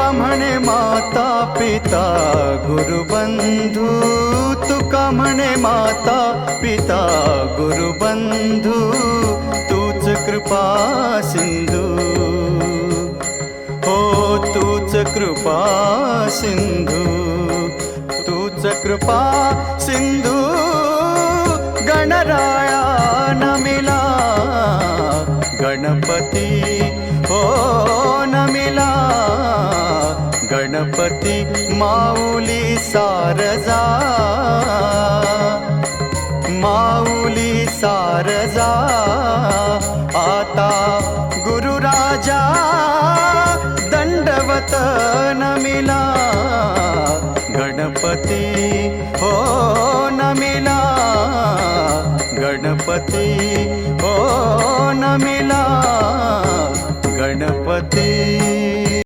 तुका म्हणे माता पिता गुरुबंधू, तुका म्हणे माता पिता गुरुबंधू, तूच कृपा सिंधू, हो तूच कृपा सिंधू, तूच कृपा सिंधू, गणराया नमिला गणपती, हो नमिला गणपती, माऊली सारजा, माऊली सारजा, आता गुरुराजा दंडवत नमिला गणपती, हो नमिला गणपती, हो नमिला गणपती।